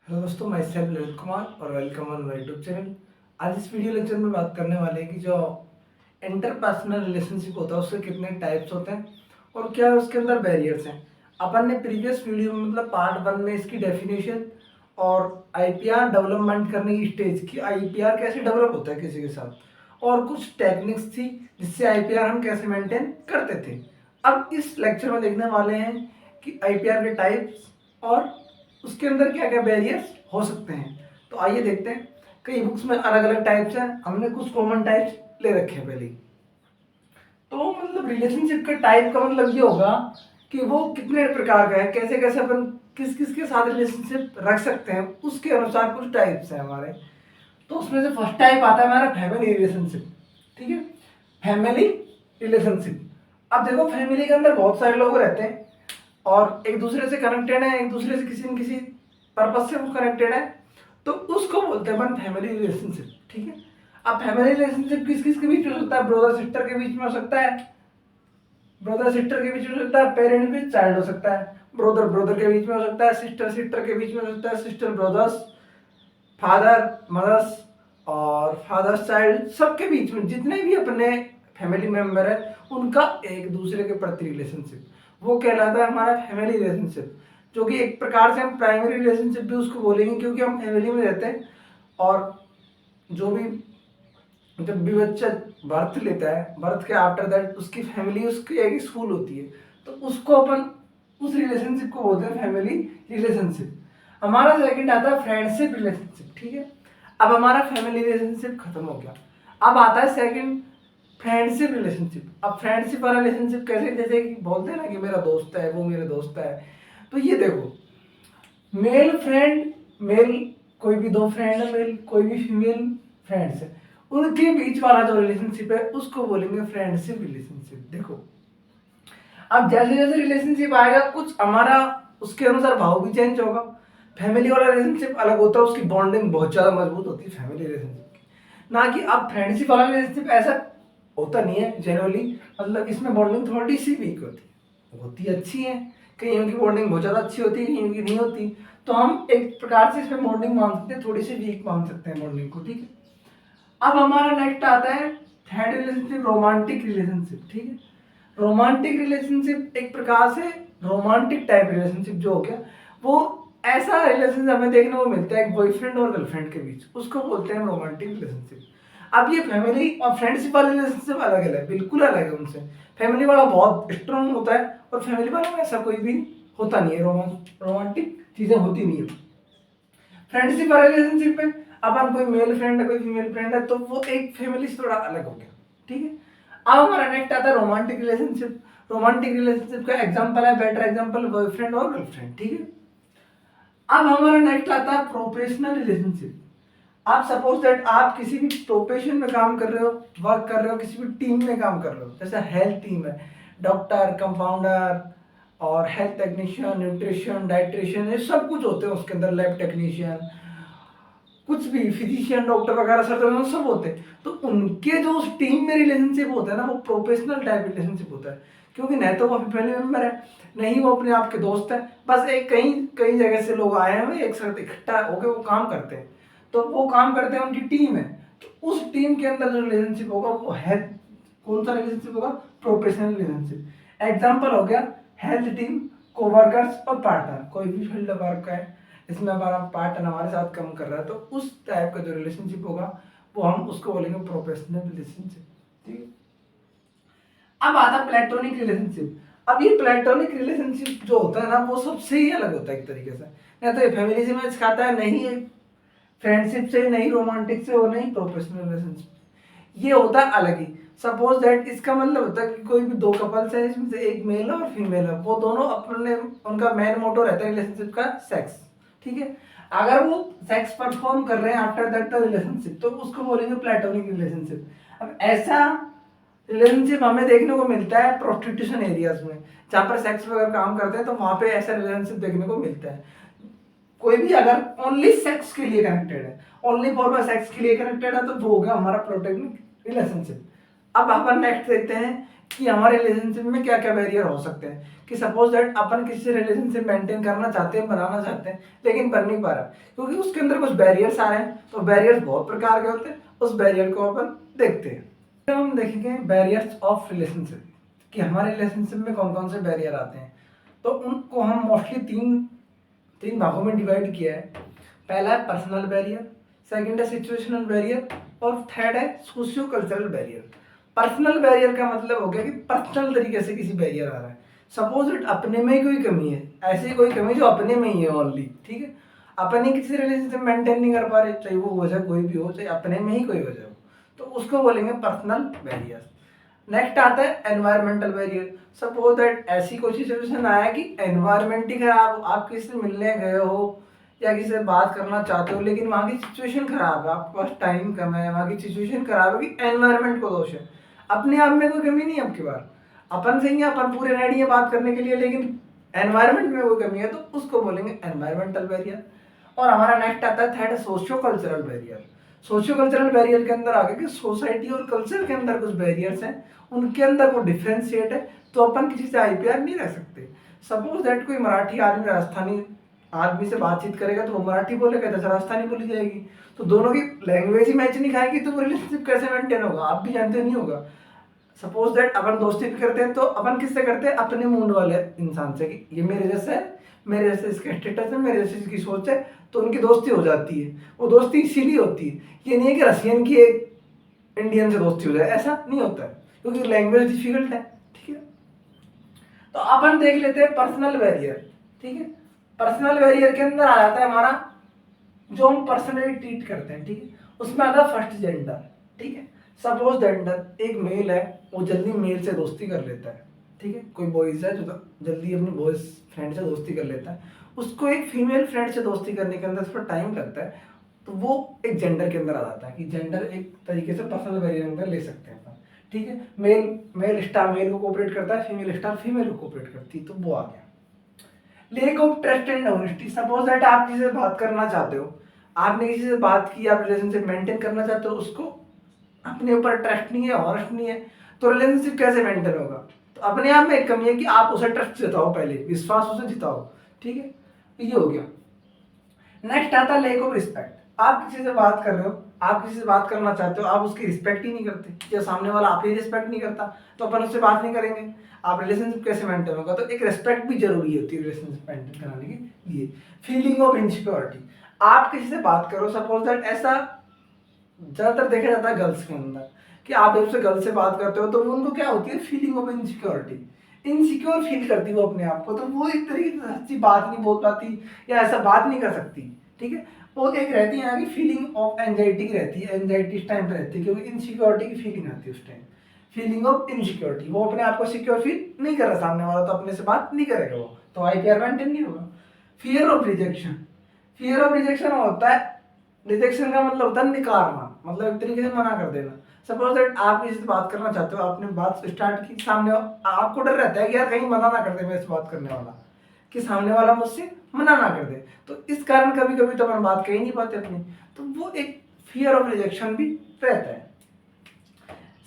Hello दोस्तों, मैं self Lalit Kumar और welcome on my YouTube channel. आज इस वीडियो लेक्चर में बात करने वाले हैं कि जो इंटरपर्सनल रिलेशनशिप होता है उसके कितने टाइप्स होते हैं और क्या उसके अंदर बैरियर्स हैं। अपन ने प्रीवियस वीडियो में मतलब पार्ट 1 में इसकी डेफिनेशन और आईपीआर डेवलपमेंट करने की स्टेज की आईपीआर कैसे डेवलप होता है किसी के साथ और कुछ टेक्निक्स थी जिससे आईपीआर हम कैसे मेंटेन करते थे। अब इस लेक्चर में देखने वाले हैं कि आईपीआर के टाइप्स और उसके अंदर क्या क्या बैरियर्स हो सकते हैं। तो आइए देखते हैं। कई बुक्स में अलग अलग टाइप्स हैं, हमने कुछ कॉमन टाइप्स ले रखे हैं पहले ही। तो मतलब रिलेशनशिप के टाइप का मतलब ये होगा कि वो कितने प्रकार का है, कैसे कैसे अपन किस किस के साथ रिलेशनशिप रख सकते हैं, उसके अनुसार कुछ टाइप्स हैं हमारे। तो उसमें से फर्स्ट टाइप आता है हमारा फैमिली रिलेशनशिप। ठीक है, फैमिली रिलेशनशिप। अब देखो, फैमिली के अंदर बहुत सारे लोग रहते हैं और एक दूसरे से कनेक्टेड है, एक दूसरे से किसी न किसी पर्पज से वो कनेक्टेड है, तो उसको बोलते हैं अपन फैमिली रिलेशनशिप। ठीक है, अब फैमिली रिलेशनशिप किस किस के बीच में हो सकता है? ब्रदर सिस्टर के बीच में हो सकता है, ब्रदर सिस्टर के बीच में हो सकता है, पेरेंट भी चाइल्ड हो सकता है, ब्रदर ब्रदर के बीच में हो सकता है, सिस्टर सिस्टर के बीच में हो सकता है, सिस्टर ब्रदर्स, फादर मदर्स और फादर चाइल्ड, सबके बीच में जितने भी अपने फैमिली मेंबर है उनका एक दूसरे के प्रति रिलेशनशिप, वो कहलाता है हमारा फैमिली रिलेशनशिप। जो कि एक प्रकार से हम प्राइमरी रिलेशनशिप भी उसको बोलेंगे, क्योंकि हम फैमिली में रहते हैं और जो भी जब भी बच्चा बर्थ लेता है, बर्थ के आफ्टर दैट उसकी फैमिली उसकी एक स्कूल होती है, तो उसको अपन उस रिलेशनशिप को बोलते हैं फैमिली रिलेशनशिप। हमारा सेकंड आता है फ्रेंडशिप रिलेशनशिप। ठीक है, अब हमारा फैमिली रिलेशनशिप खत्म हो गया, अब आता है सेकंड फ्रेंडशिप रिलेशनशिप। अब फ्रेंडशिप वाला रिलेशनशिप कैसे, जैसे कि बोलते हैं ना कि मेरा दोस्त है, वो मेरे दोस्त है। तो ये देखो, मेल फ्रेंड, मेल कोई भी दो फ्रेंड है, मेल कोई भी फीमेल फ्रेंड्स है, उनके बीच वाला जो रिलेशनशिप है उसको बोलेंगे फ्रेंडशिप रिलेशनशिप। देखो, अब जैसे जैसे रिलेशनशिप आएगा कुछ हमारा उसके अनुसार भाव भी चेंज होगा। फैमिली वाला रिलेशनशिप अलग होता है, उसकी बॉन्डिंग बहुत ज्यादा मजबूत होती है फैमिली रिलेशनशिप की, ना कि अब फ्रेंडशिप वाला रिलेशनशिप ऐसा होता नहीं है जनरली। मतलब इसमें बॉन्डिंग थोड़ी सी वीक होती अच्छी है, कहीं उनकी बॉन्डिंग बहुत ज़्यादा अच्छी होती है, कहीं उनकी नहीं होती। तो हम एक प्रकार से इसमें बॉन्डिंग मान सकते हैं, थोड़ी सी वीक मान सकते हैं बॉन्डिंग को। ठीक है, अब हमारा नेक्स्ट आता है थर्ड रिलेशनशिप, रोमांटिक रिलेशनशिप। ठीक है, रोमांटिक रिलेशनशिप एक प्रकार से रोमांटिक टाइप रिलेशनशिप जो हो गया, वो ऐसा रिलेशनशिप हमें देखने को मिलता है एक बॉयफ्रेंड और गर्लफ्रेंड के बीच, उसको बोलते हैं रोमांटिक रिलेशनशिप। अब ये फैमिली और फ्रेंडशिप वाला रिलेशनशिप अलग है, बिल्कुल अलग है उनसे। फैमिली वाला बहुत स्ट्रॉन्ग होता है और फैमिली वाला में ऐसा कोई भी होता नहीं है, रोमांटिक चीजें होती नहीं है। फ्रेंडशिप वाले रिलेशनशिप में अपन कोई मेल फ्रेंड है कोई फीमेल फ्रेंड है, तो वो एक फैमिली से थोड़ा अलग हो गया। ठीक है, अब हमारा नेक्स्ट आता है रोमांटिक रिलेशनशिप। रोमांटिक रिलेशनशिप का एग्जांपल है, बेटर एग्जांपल, बॉयफ्रेंड और गर्लफ्रेंड। ठीक है, अब हमारा नेक्स्ट आता है प्रोफेशनल रिलेशनशिप। आप सपोज दैट आप किसी भी प्रोफेशन में काम कर रहे हो, वर्क कर रहे हो, किसी भी टीम में काम कर रहे हो, जैसे हेल्थ टीम है, डॉक्टर, कंपाउंडर और हेल्थ टेक्नीशियन, न्यूट्रिशन, डाइट्रिशियन, ये सब कुछ होते हैं उसके अंदर, लैब टेक्नीशियन, कुछ भी फिजिशियन, डॉक्टर वगैरह सब होते हैं। तो उनके जो उस टीम में रिलेशनशिप होता है ना, वो प्रोफेशनल टाइप रिलेशनशिप होता है, क्योंकि नहीं तो वो फैमिली मेंबर है, नहीं वो अपने आप के दोस्त है, बस एक कई कई जगह से लोग आए हैं एक साथ इकट्ठा होकर वो काम करते हैं, तो वो काम करते हैं, उनकी टीम है। तो उस टीम के अंदर जो रिलेशनशिप होगा वो है, कौन सा रिलेशनशिप होगा? Professional relationship. एग्जाम्पल हो गया हेल्थ टीम, कोवर्कर्स और पार्टनर, कोई भी फील्ड वर्क है इसमें हमारा पार्टनर हमारे साथ काम कर रहा है, तो उस टाइप का जो रिलेशनशिप होगा वो हम उसको बोलेंगे प्रोफेशनल रिलेशनशिप। ठीक है, अब आता प्लेटोनिक रिलेशनशिप। अब ये प्लेटोनिक रिलेशनशिप जो होता है ना, वो सबसे ही अलग होता है एक तरीके से, या तो ये फैमिली से मैच खाता है, नहीं ये फ्रेंडशिप से, नहीं रोमांटिक से और नहीं प्रोफेशनल रिलेशनशिप, ये होता है अलग ही। सपोज दैट इसका मतलब होता है कि कोई भी दो कपल्स है, इसमें से एक मेल है और फीमेल है, वो दोनों अपने उनका मेन मोटो रहता है रिलेशनशिप का सेक्स। ठीक है, अगर वो सेक्स परफॉर्म कर रहे हैं आफ्टर दैट द रिलेशनशिप, तो उसको बोलेंगे प्लेटोनिक रिलेशनशिप। अब ऐसा रिलेशनशिप हमें देखने को मिलता है प्रोस्टिट्यूशन एरियाज में, जहाँ पर सेक्स वगैरह काम करते हैं, तो वहां पे ऐसा रिलेशनशिप देखने को मिलता है। कोई भी अगर ओनली सेक्स के लिए कनेक्टेड है, ओनली फॉर सेक्स के लिए कनेक्टेड है, तो वो हो गया हमारा प्लेटोनिक रिलेशनशिप। अब अपन नेक्स्ट देखते हैं कि हमारे रिलेशनशिप में क्या क्या बैरियर हो सकते हैं। कि सपोज दैट अपन किसी से रिलेशनशिप मेंटेन करना चाहते हैं, बनाना चाहते हैं, लेकिन बन नहीं पा रहा क्योंकि उसके अंदर कुछ बैरियर्स आ रहे हैं। तो बैरियर्स बहुत प्रकार के होते हैं, उस बैरियर को अपन देखते हैं। तो हम देखेंगे बैरियर्स ऑफ रिलेशनशिप, कि हमारे रिलेशनशिप में कौन कौन से बैरियर आते हैं। तो उनको हम मोस्टली तीन तीन भागों में डिवाइड किया है। पहला है पर्सनल बैरियर, सेकंड है सिचुएशनल बैरियर, और थर्ड है socio cultural barrier. Personal barrier का मतलब हो गया कि पर्सनल तरीके से किसी बैरियर आ रहा है। सपोज इट अपने में ही कोई कमी है, ऐसी कोई कमी जो अपने में ही है ओनली, ठीक है। अपन ही किसी रिलेशनशिप मेंटेन नहीं कर पा रहे, चाहे वो वजह कोई भी हो, चाहे अपने में ही कोई वजह हो, तो उसको बोलेंगे पर्सनल बैरियर। नेक्स्ट आता है एनवायरमेंटल बैरियर। सपोज दैट ऐसी कोई सिचुएशन आया कि एनवायरमेंट ही खराब, आप किसी से मिलने गए हो या किसी से बात करना चाहते हो, लेकिन वहाँ की सिचुएशन खराब है, आपके पास टाइम कम है, वहाँ की सिचुएशन खराब है, कि एनवायरमेंट को दोष है। अपने आप में कोई कमी नहीं है आपके पास, अपन सही है, अपन पूरे रेडी है बात करने के लिए, लेकिन एनवायरमेंट में कोई कमी है, तो उसको बोलेंगे एनवायरमेंटल बैरियर। और हमारा नेक्स्ट आता है third socio cultural barrier. Socio cultural barrier के अंदर आगे कि सोसाइटी और कल्चर के अंदर कुछ बैरियर्स हैं, उनके अंदर वो डिफ्रेंशिएट है, तो अपन किसी से आईपीआर नहीं रख सकते। सपोज दैट कोई मराठी आदमी राजस्थानी आदमी से बातचीत करेगा, तो वो मराठी बोलेगा, तो राजस्थानी बोली जाएगी, तो दोनों की लैंग्वेज ही मैच नहीं खाएगी, तो वो रिलेशनशिप कैसे मेंटेन होगा, आप भी जानते नहीं होगा। सपोज दैट अपन दोस्ती भी करते हैं, तो अपन किससे करते हैं, अपने मूड वाले इंसान से, कि ये मेरे जैसा है, मेरे जैसे इसका स्टेटस है, मेरे जैसे इसकी सोच है, तो उनकी दोस्ती हो जाती है। वो दोस्ती इसीलिए होती है, ये नहीं है कि रशियन की एक इंडियन से दोस्ती हो जाए, ऐसा नहीं होता है, क्योंकि लैंग्वेज डिफिकल्ट है, ठीक है। तो अपन देख लेते हैं पर्सनल बैरियर, ठीक है। पर्सनल बैरियर के अंदर आ जाता है हमारा जो हम पर्सनली ट्रीट करते हैं, ठीक है। उसमें आता है फर्स्ट जेंडर, ठीक है। सपोज जेंडर एक मेल है, वो जल्दी मेल से दोस्ती कर लेता है, ठीक है। कोई बॉयज है जो जल्दी अपने बॉयज फ्रेंड से दोस्ती कर लेता है, उसको एक फीमेल फ्रेंड से दोस्ती करने के अंदर उसको टाइम लगता है, तो वो एक जेंडर के अंदर आ जाता है, कि जेंडर एक तरीके से पर्सनल बैरियर के अंदर ले सकते हैं अपन, ठीक है। मेल मेल स्टार मेल को कोऑपरेट करता है, फीमेल स्टार फीमेल को कोऑपरेट करती है, तो वो आ गया। Lake of trust and honesty. Suppose that आप किसी से बात करना चाहते हो, आपने किसी से बात की, आप रिलेशनशिप मेंटेन करना चाहते हो, उसको अपने ऊपर ट्रस्ट नहीं है, ऑनेस्ट नहीं है, तो रिलेशनशिप कैसे मेंटेन होगा। तो अपने आप में एक कमी है कि आप उसे ट्रस्ट जिताओ, पहले विश्वास उसे जिताओ, ठीक है। ये हो गया। नेक्स्ट आता है लेक ऑफ रिस्पेक्ट। आप किसी से बात कर रहे हो, आप किसी से बात करना चाहते हो, आप उसकी रिस्पेक्ट ही नहीं करते, जब सामने वाला आपकी रिस्पेक्ट नहीं करता, तो अपन उससे बात नहीं करेंगे, आप रिलेशनशिप कैसे मेंटेन होगा। तो एक रिस्पेक्ट भी जरूरी होती है रिलेशनशिप मेंटेन कराने के लिए। Feeling of insecurity. आप किसी से बात करो, सपोज दैट ऐसा ज्यादातर देखा जाता है गर्ल्स के अंदर, कि आप जब से गर्ल से बात करते हो, तो उनको क्या होती है, feeling of insecurity, insecure feel करती है वो अपने आप को, तो वो एक तरीके से सच्ची बात नहीं बोल पाती या ऐसा बात नहीं कर सकती, ठीक है। वो एक रहती है कि फीलिंग ऑफ एंजाइटी रहती है, एंजाइटी इस टाइम पे रहती है, क्योंकि इनसिक्योरिटी की फीलिंग आती है उस टाइम, फीलिंग ऑफ इनसिक्योरिटी, वो अपने आप को सिक्योर फील नहीं कर रहा, सामने वाला तो अपने से बात नहीं करेगा, वो तो आईपीआर मेंटेन नहीं होगा। Fear of rejection. Fear of rejection होता है, रिजेक्शन का मतलब होता है निकारना, मतलब एक तरीके से मना कर देना। सपोज दैट आप किसी से बात करना चाहते हो, आपने बात स्टार्ट की, सामने आपको डर रहता है कि यार कहीं मना ना कर दे मेरे से बात करने वाला, कि सामने वाला मुझसे मना ना कर दे, तो इस कारण कभी कभी तो अपन बात कह ही नहीं पाते अपनी, तो वो एक फियर ऑफ रिजेक्शन भी रहता है।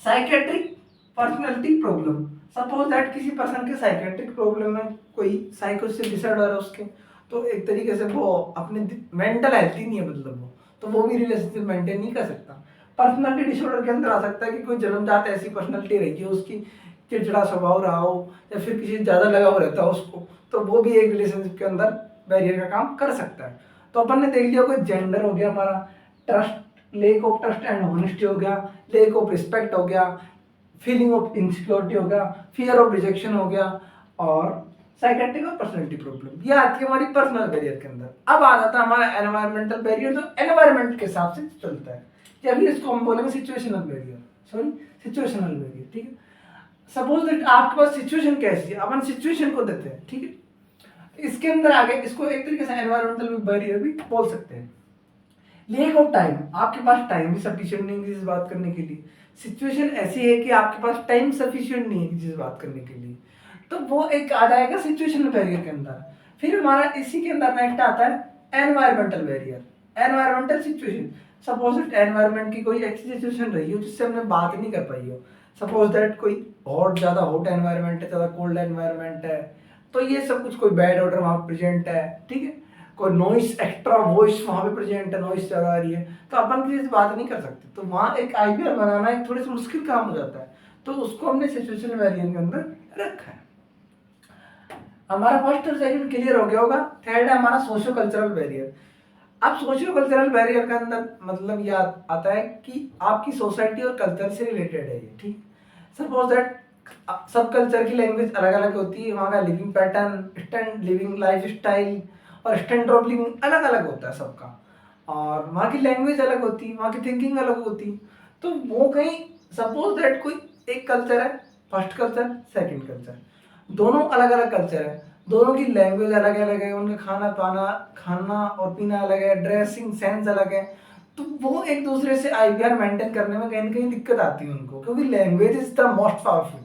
Psychiatric personality problem. Suppose that किसी पर्सन के साइकेट्रिक प्रॉब्लम है, कोई साइकोसिस डिसऑर्डर है उसके, तो एक तरीके से वो अपने मेंटल हेल्थ ही नहीं है, मतलब वो भी रिलेशनशिप मेंटेन नहीं कर सकता। पर्सनालिटी डिसऑर्डर के अंदर आ सकता है कि कोई जन्मजात ऐसी पर्सनालिटी रही है उसकी, चिड़चिड़ा स्वभाव रहा हो, या फिर किसी ज़्यादा लगाव रहता हो उसको, तो वो भी एक रिलेशनशिप के अंदर बैरियर का काम कर सकता है। तो अपन ने देख लिया कोई जेंडर हो गया हमारा, trust, lake of trust and honesty हो गया, लेक ऑफ रिस्पेक्ट हो गया, फीलिंग ऑफ इनसिक्योरिटी हो गया, फियर ऑफ रिजेक्शन हो गया, और साइकेट्रिक और पर्सनैलिटी प्रॉब्लम, ये आती है हमारी पर्सनल बैरियर के अंदर। अब आ जाता है हमारा एनवायरमेंटल बैरियर, जो एनवायरमेंट के हिसाब से चलता है, या फिर इसको हम बोलेंगे situational barrier, sorry situational barrier, ठीक है। सपोज दैट आपके पास सिचुएशन कैसी है, अपन सिचुएशन को देते हैं, ठीक है। इसके अंदर आगे इसको एक तरीके से एनवायरमेंटल बैरियर भी बोल सकते हैं। लेक ऑफ टाइम, आपके पास टाइम भी सफिशिएंट नहीं है किसी से बात करने के लिए। सिचुएशन ऐसी है कि आपके पास टाइम सफिशिएंट नहीं है किसी से बात करने के लिए, तो वो एक आ जाएगा सिचुएशनल बैरियर के अंदर। फिर हमारा इसी के अंदर नेक्स्ट आता है environmental barrier, environmental situation. Suppose environment की कोई ऐसी सिचुएशन रही हो जिससे हमने बात नहीं कर पाई हो, सपोज दैट कोई ज़्यादा हॉट एनवायरनमेंट है, ज़्यादा कोल्ड एनवायरनमेंट है, तो ये सब कुछ, कोई बैड ऑर्डर वहाँ प्रेजेंट है, ठीक है, कोई नॉइस एक्स्ट्रा वॉइस वहाँ पे प्रेजेंट है, नॉइस ज़्यादा आ रही है, तो अपन किसी से बात नहीं कर सकते, तो वहाँ एक आईपीआर बनाना एक थोड़ी सी मुश्किल काम हो जाता है, तो उसको हमने सिचुएशन वेरिएंट के अंदर रखा है। हमारा फर्स्ट और सेकंड क्लियर हो गया होगा। थर्ड है हमारा सोशियो कल्चरल बैरियर। अब सोशियो कल्चरल बैरियर का अंदर मतलब ये आता है कि आपकी सोसाइटी और कल्चर से रिलेटेड है ये, ठीक। सपोज दैट सब कल्चर की लैंग्वेज अलग अलग होती है, वहाँ का living pattern, stand living life style और स्टैंडर्ड ऑफ लिविंग अलग अलग होता है सबका, और वहाँ की लैंग्वेज अलग होती है, वहाँ की थिंकिंग अलग होती है। तो वो कहीं सपोज दैट कोई एक कल्चर है, फर्स्ट कल्चर सेकंड कल्चर, दोनों अलग अलग कल्चर है, दोनों की लैंग्वेज अलग अलग है, उनका खाना और पीना अलग है, ड्रेसिंग सेंस अलग है, तो वो एक दूसरे से आईपीआर मेंटेन करने में कहीं ना कहीं दिक्कत आती है उनको, क्योंकि language is the most powerful.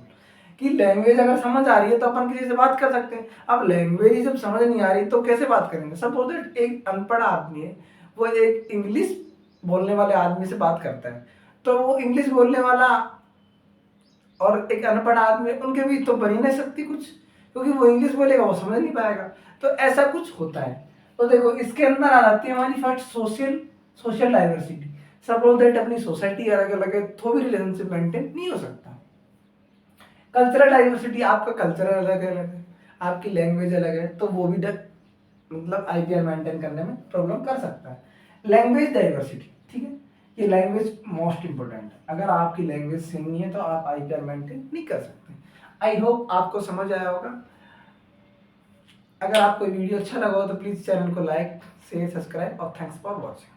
कि लैंग्वेज अगर समझ आ रही है तो अपन किसी से बात कर सकते हैं, अब लैंग्वेज ही जब समझ नहीं आ रही तो कैसे बात करेंगे। सपोज दैट एक अनपढ़ आदमी है, वो एक इंग्लिश बोलने वाले आदमी से बात करता है, तो वो इंग्लिश बोलने वाला और एक अनपढ़ आदमी, उनके बीच तो बन ही नहीं सकती कुछ, क्योंकि वो इंग्लिश बोलेगा वो समझ नहीं पाएगा, तो ऐसा कुछ होता है। तो देखो इसके अंदर आ जाती है हमारी first social diversity. Suppose that अपनी सोसाइटी अलग अलग है तो भी रिलेशनशिप मेंटेन नहीं हो सकता। कल्चरल डाइवर्सिटी, आपका कल्चर अलग अलग है, आपकी लैंग्वेज अलग है, तो वो भी मतलब आईपीआर मेंटेन करने में प्रॉब्लम कर सकता है। लैंग्वेज डाइवर्सिटी, ठीक है, ये लैंग्वेज मोस्ट इंपॉर्टेंट है, अगर आपकी लैंग्वेज सेम नहीं है तो आप आईपीआर मेंटेन नहीं कर सकते। आई होप आपको समझ आया होगा। अगर आपको वीडियो अच्छा लगा हो तो प्लीज़ चैनल को लाइक शेयर सब्सक्राइब और थैंक्स फॉर वॉचिंग।